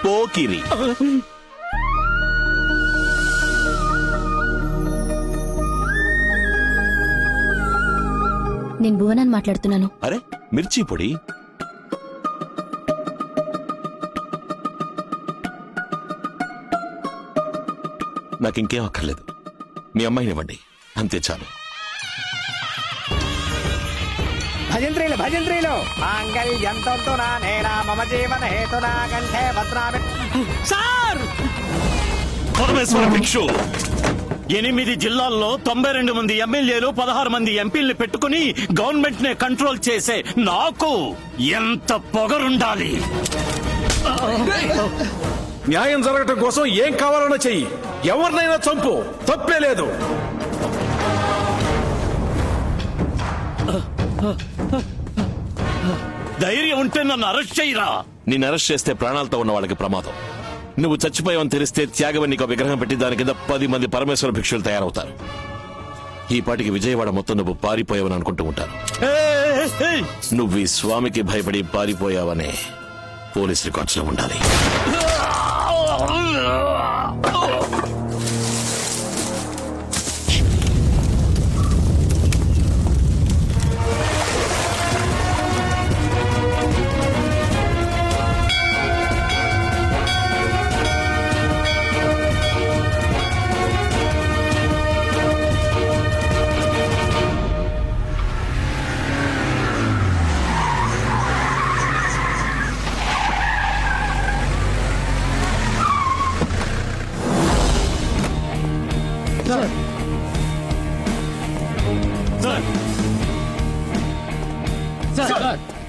పోకిరి. నేను భువనాన్ని మాట్లాడుతున్నాను. అరే మిర్చి పొడి. నాకింకేం అక్కర్లేదు, మీ అమ్మాయినివ్వండి, అంతే చాలు. భజంత్రీలు భజంత్రీలు మాంగళ్యంతో నేనా మమ జీవన హేతునా కంఠే భద్రామి. సార్, పరమేశ్వర భిక్షు, 8 జిల్లాల్లో 92 మంది ఎమ్మెల్యేలు 16 మంది ఎంపీల్ని పెట్టుకుని గవర్నమెంట్ నే కంట్రోల్ చేసే నాకు ఎంత పొగరుండాలి? న్యాయం జరగటం కోసం ఏం కావాలన్నా చెయ్యి, ఎవరినైనా చంపు, తప్పే లేదు. ధైర్యం ఉంటే నన్ను అరెస్ట్ చేయరా. నిన్ను అరెస్ట్ చేస్తే ప్రాణాలతో ఉన్న వాళ్ళకి ప్రమాదం. నువ్వు చచ్చిపోయావని తెలిస్తే త్యాగమని నీకు విగ్రహం పెట్టి దాని కింద 10 మంది పరమేశ్వర భిక్షులు తయారవుతారు. ఈ పాటికి విజయవాడ మొత్తం నువ్వు పారిపోయావని అనుకుంటూ ఉంటారు. నువ్వు ఈ స్వామికి భయపడి పారిపోయావనే పోలీస్ రికార్డ్స్ లో ఉండాలి.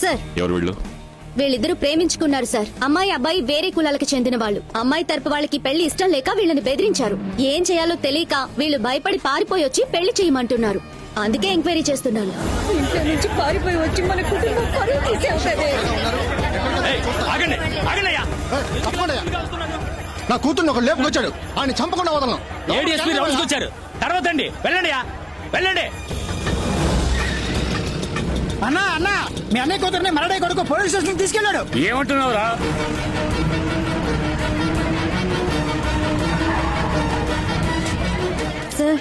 సార్, ఎవరు వీళ్ళు? వీళ్ళిద్దరూ ప్రేమించుకున్నారు సార్. అమ్మాయి అబ్బాయి వేరే కులాలకు చెందిన వాళ్ళు. అమ్మాయి తరపు వాళ్ళకి పెళ్లి ఇష్టం లేక వీళ్ళని బెదిరించారు. ఏం చేయాలో తెలియక వీళ్ళు భయపడి పారిపోయి వచ్చి పెళ్లి చేయమంటున్నారు. అందుకే ఎంక్వైరీ చేస్తున్నాను. ఇంట్లో నుంచి పారిపోయి వచ్చి మన కుటుంబం పరువు తీసేస్తుంది. నా కూతుర్ని ఒక లేపుకొచ్చాడు, ఆయన చంపకుండా వదలను. ఏడీఎస్పీ రౌండ్స్ వచ్చారు. తర్వాత అండి, వెళ్ళండి వెళ్ళండి. అన్నా అన్నా, మీ అన్నయ్య కూతురుని మరడే కొడుకు పోలీస్ స్టేషన్ తీసుకెళ్లాడు. ఏమంటున్నావురా? సార్,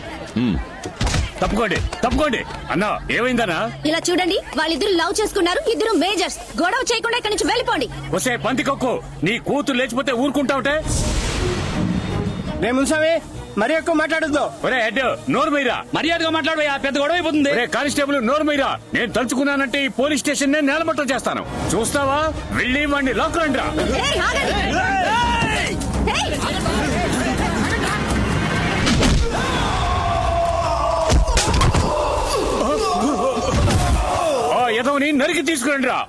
తప్పుకోండి అన్నా. ఏమైందన్నా? ఇలా చూడండి, వాళ్ళిద్దరు లవ్ చేసుకున్నారు. ఇద్దరు మేజర్స్. గొడవ చేయకుండా ఇక్కడి నుంచి వెళ్ళిపోండి. వసే పందికొక్కు, నీ కూతురు లేచిపోతే ఊరుకుంటావుటే? రేమున్సామి, మరి ఎక్కువ మాట్లాడద్దు. ఒరే హెడ్, నోరు మీరా, మర్యాదగా మాట్లాడవయ్యా, పెద్ద గొడవ అయిపోతుంది. కానిస్టేబుల్, నోరు మీరా. నేను తలుచుకున్నానంటే ఈ పోలీస్ స్టేషన్ నే నేలమట్టం చేస్తాను. చూస్తావా? వెళ్ళి వాడిని లాక్ రండిరా. ఏయ్, ఆగండి. ఏయ్! ఎదవని నరికి తీసుకురండిరా.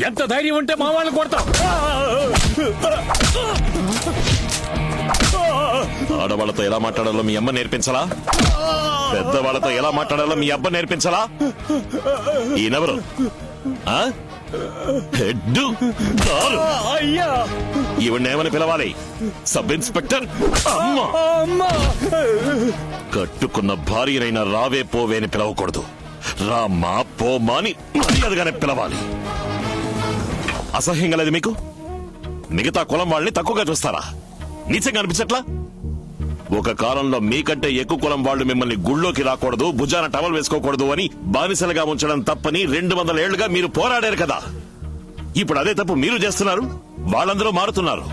ఎంత ధైర్యం ఉంటే మా వాళ్ళని కొడతాం. ఆడవాళ్లతో ఎలా మాట్లాడాలో మీ అమ్మ నేర్పించాలా? పెద్దవాళ్లతో ఎలా మాట్లాడాలో మీ అబ్బ నేర్పించాలా? ఈయనెవరు? హెడ్డు అయ్యా, ఈవిడేమని పిలవాలి? Sub inspector? కట్టుకున్న భార్యనైనా రావే పోవే అని పిలవకూడదు. రామా పోమా అని మర్యాదగానే పిలవాలి. అసహ్యంగా లేదు మీకు? మిగతా కులం వాళ్ళని తక్కువగా చూస్తారా? నీచంగా అనిపించట్లా? ఒక కాలంలో మీకంటే ఎక్కువ కులం వాళ్ళు మిమ్మల్ని గుళ్ళోకి రాకూడదు, భుజాన టవల్ వేసుకోకూడదు అని బానిసలుగా ఉంచడం తప్పని 200 ఏళ్లుగా మీరు పోరాడారు కదా. ఇప్పుడు అదే తప్పు మీరు చేస్తున్నారు. వాళ్ళందరూ మారుతున్నారు.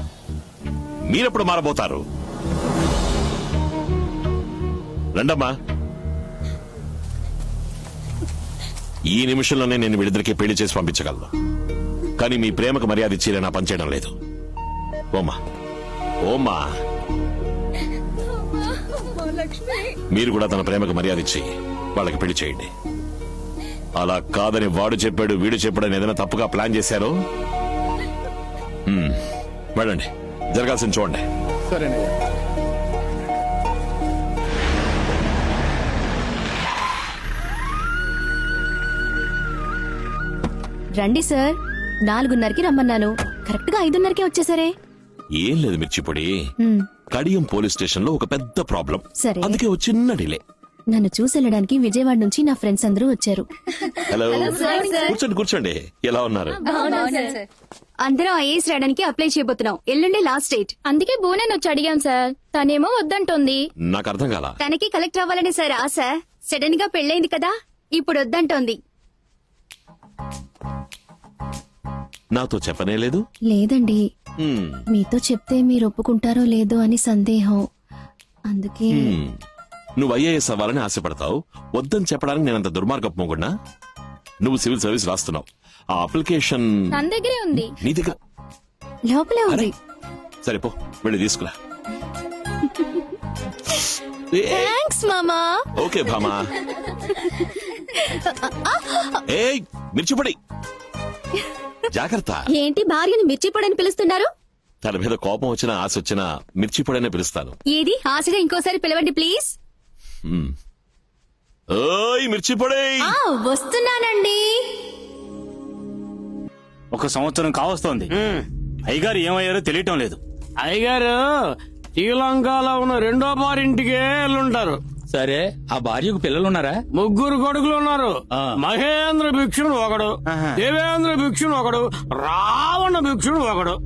మీరెప్పుడు మారబోతారు? రండమ్మా. ఈ నిమిషంలోనే నేను వీళ్ళిద్దరికీ పెళ్లి చేసి పంపించగలను. కానీ మీ ప్రేమకు మర్యాద ఇచ్చి నా పనిచేయడం లేదు. ఓమా ఓమా, మీరు కూడా తన ప్రేమకు మర్యాద ఇచ్చి వాళ్ళకి పెళ్లి చేయండి. అలా కాదని వాడు చెప్పాడు వీడు చెప్పాడని ఏదైనా తప్పుగా ప్లాన్ చేశారో వెళ్ళండి, జరగాల్సింది చూడండి. సరేనయ్యా. రండి సార్, 4:30కి రమ్మన్నాను. కరెక్ట్ గా 5:30కే వచ్చేసరే. ఏం లేదు మిర్చిపొడి, కడియం పోలీస్ స్టేషన్ లో ఒక పెద్ద ప్రాబ్లం. సరే. అందుకే ఒక చిన్న డిలే. నన్ను చూసి వెళ్ళడానికి విజయవాడ నుంచి నా ఫ్రెండ్స్ అందరూ వచ్చారు. హలో, కూర్చోండి కూర్చోండి. ఎలా ఉన్నారు? అందరం ఐఏఎస్ రాయడానికి అప్లై చేయబోతున్నాం. ఎల్లుండి లాస్ట్ డేట్. అందుకే బోనని వచ్చి అడిగాం సార్. తనేమో వద్దంటోంది. నాకు అర్థం కాల. తనకి కలెక్టర్ అవ్వాలని సార్ ఆశ. సడన్ గా పెళ్ళైంది కదా, ఇప్పుడు వద్దంటోంది. నాతో చెప్పనే లేదు. లేదండి, మీతో చెప్తే మీరు ఒప్పుకుంటారో లేదో అని సందేహం. అందుకే నువ్వు ఐఏఎస్ అవ్వాలని ఆశపడతావు. వద్దని చెప్పడానికి నేనంత దుర్మార్గపు మొగుడ్నా? నువ్వు సివిల్ సర్వీస్ రాస్తున్నావు. ఆ అప్లికేషన్ తన దగ్గరే ఉంది. నీ దగ్గర లోపలే ఉంది. సరే పో, వెళ్ళి తీసుకురా. థ్యాంక్స్ మామా. ఓకే భామా. ఏయ్ మిర్చిపొడి, జాగ్రత్త. ఏంటి భార్యని మిర్చిపొడని పిలుస్తున్నారు? తన మీద కోపం వచ్చినా ఆశ వచ్చినా మిర్చిపొడనే పిలుస్తాను. ఏది ఆశగా ఇంకోసారి పిలవండి ప్లీజ్. ఓయ్ మిర్చిపొడి. వస్తున్నానండి. 1 సంవత్సరం కావస్తోంది. అయ్యగారు ఏమయ్యారో తెలియటం లేదు. అయ్యగారు శ్రీలంకలో ఉన్న 2వ బారింటికే వెళ్ళుంటారు. సరే, ఆ భార్యకు పిల్లలున్నారా? 3 కొడుకులు ఉన్నారు. ఆ. మహేంద్ర భిక్షుడు ఒకడు, దేవేంద్ర భిక్షుడు ఒకడు, రావణ భిక్షుడు ఒకడు.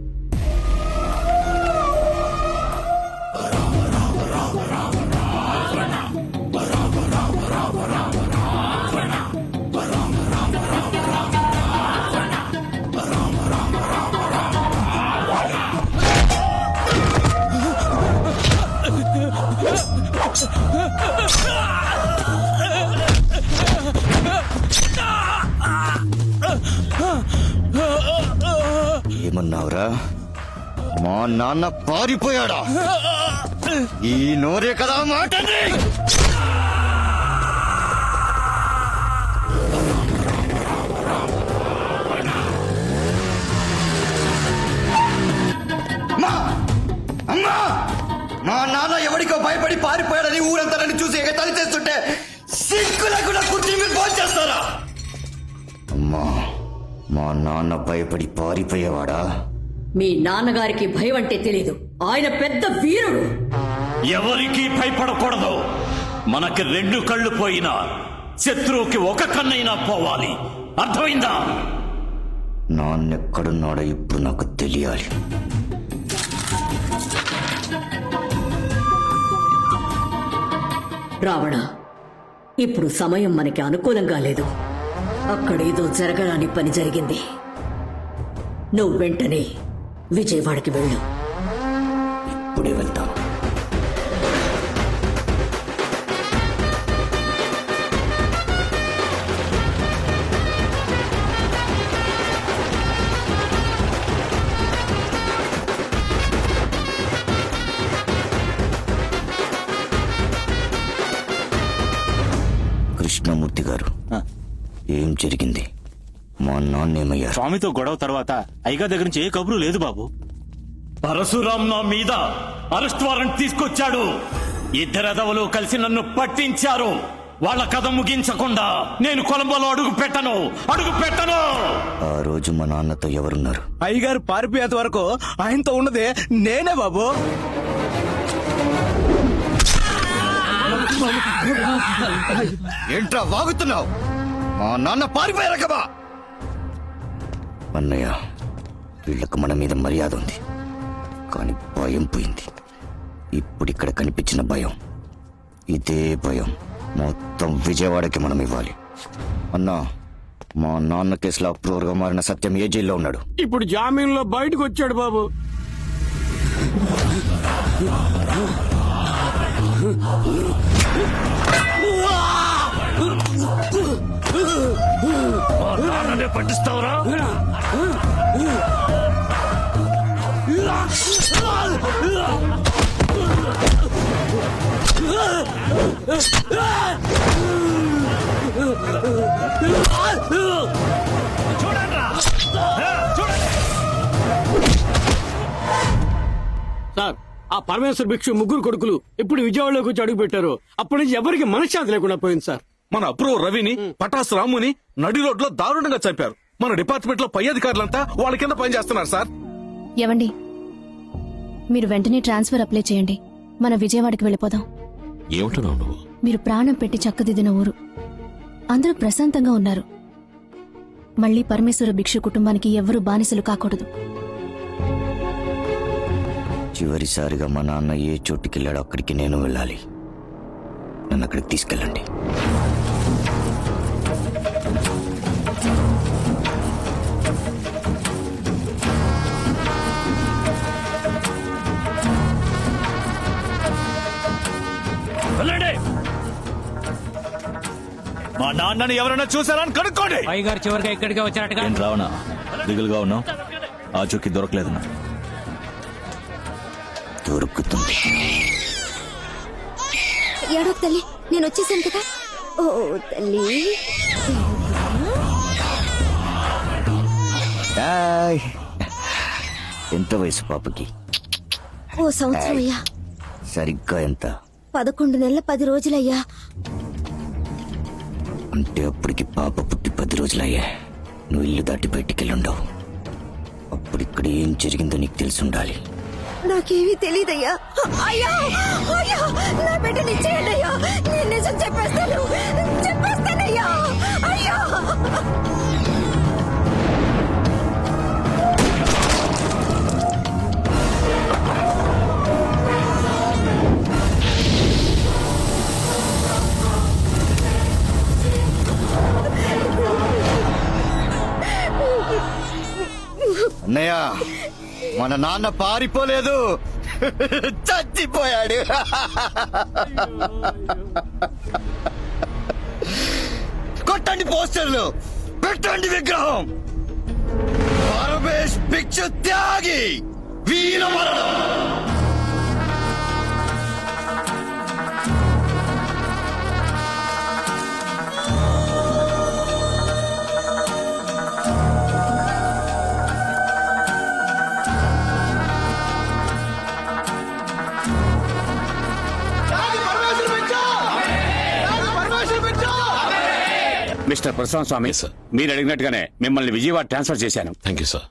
ఏమన్నావురా? మా నాన్న పారిపోయాడా? ఈ నోరే కదా మాట. అమ్మా, మా నాన్న ఎవరికో భయపడి పారిపోయాడని ఊరంతా నన్ను చూసి ఎగతాళి చేస్తుంటే సిగ్గులకు కుర్చీ మీరు ఫోన్ చేస్తారా? అమ్మా, మా నాన్న భయపడి పారిపోయేవాడా? మీ నాన్నగారికి భయం అంటే తెలీదు. ఆయన పెద్ద వీరుడు. ఎవరికి భయపడకూడదు. మనకి 2 కళ్ళు పోయినా శత్రువుకి 1 కన్నైనా పోవాలి. అర్థమైందా? నాన్నెక్కడున్నాడో ఇప్పుడు నాకు తెలియాలి. రావణ, ఇప్పుడు సమయం మనకి అనుకూలంగా లేదు. అక్కడేదో జరగరాని పని జరిగింది. నువ్వు వెంటనే విజయవాడకి వెళ్ళు. ఇప్పుడే వెళ్తాను. కృష్ణమూర్తి గారు, ఏం జరిగింది? మా నాన్నేమయ్యారు? స్వామితో గొడవ తర్వాత అయ్యగారి దగ్గర నుంచి ఏ కబురు లేదు బాబు. పరశురాం నా మీద అరెస్ట్ వారెంట్ తీసుకొచ్చాడు. 2 ఎదవలు కలిసి నన్ను పట్టించారు. వాళ్ళ కథ ముగించకుండా నేను కొలంబోలో అడుగు పెట్టను. ఆ రోజు మా నాన్నతో ఎవరున్నారు? అయ్యగారు పారిపోయేంత వరకు ఆయనతో ఉన్నదే నేనే బాబు. ఏంట్రా వాగుతున్నావు? మా నాన్న పారిపోయారు కదా. అన్నయ్య, వీళ్ళకు మన మీద మర్యాద ఉంది, కానీ భయం పోయింది. ఇప్పుడు ఇక్కడ కనిపించిన భయం, ఇదే భయం మొత్తం విజయవాడకి మనం ఇవ్వాలి. అన్నా, మా నాన్న కేసులో అప్రూవర్ గా మారిన సత్యం ఏ జైల్లో ఉన్నాడు? ఇప్పుడు జామీన్లో బయటకు వచ్చాడు బాబు. పట్టిస్తావురా? సార్, ఆ పరమేశ్వర భిక్షు ముగ్గురు కొడుకులు ఇప్పుడు విజయవాడలోకి వచ్చి అడుగు పెట్టారు. అప్పటి నుంచి ఎవరికి మనశ్శాంతి లేకుండా పోయింది సార్. మన అప్రూవర్ రవిని, పటాస్ రాముని నడి రోడ్లో దారుణంగా చంపారు. మన డిపార్ట్మెంట్ లో పై అధికారులంతా వాళ్ళ కింద పనిచేస్తున్నారు సార్. ఏవండి, మీరు వెంటనే ట్రాన్స్ఫర్ అప్లై చేయండి. మన విజయవాడకి వెళ్ళిపోదాం. ఏమంటున్నావు నువ్వు? మీరు ప్రాణం పెట్టి చక్కదిద్దిన ఊరు, అందరూ ప్రశాంతంగా ఉన్నారు. మళ్ళీ పరమేశ్వర భిక్షు కుటుంబానికి ఎవ్వరూ బానిసలు కాకూడదు. చివరిసారిగా మా నాన్న ఏ చోటుకెళ్ళాడో అక్కడికి నేను వెళ్ళాలి. నన్ను అక్కడికి తీసుకెళ్ళండి. వెళ్ళండి. మా నాన్నని ఎవరైనా చూసారా అని కనుక్కోండి. అయ్యగారు చివరిగా ఇక్కడికి వచ్చారటగా. ఏం రావణా, దిగులుగా ఉన్నావు? ఆ చుక్కి దొరకలేదు నా. దొరుకుతుంది. ఏడో తల్లి, నేను వచ్చేసాను కదా. ఓ తల్లి, హాయ్. ఎంత వయసు పాపకి? ఓ సంవత్సరం అయ్యా. సరిగ్గా ఎంత? 11 నెలల 10 రోజులయ్యా. అంటే అప్పటికి పాప పుట్టి 10 రోజులయ్యా. నువ్వు ఇల్లు దాటి బయటికెళ్ళుండవు. అప్పుడు ఇక్కడ ఏం జరిగిందో నీకు తెలిసి ఉండాలి. నాకేమీ తెలీదయ్యా. అయ్యా, అయ్యా, నా బిడ్డని ఇచ్చేయండి అయ్యా. నేను నిజం చెప్పేస్తానయ్యా. అయ్యా, అన్నయ్య, మన నాన్న పారిపోలేదు, చచ్చిపోయాడు. కొట్టండి పోస్టర్లు, పెట్టండి విగ్రహం. పరమేశ్ భిక్షు త్యాగి, వీర మరణం. మిస్టర్ ప్రశాంత్ స్వామి, Yes, sir. మీరు అడిగినట్టుగానే మిమ్మల్ని విజయవాడ ట్రాన్స్ఫర్ చేశాను. Thank you sir.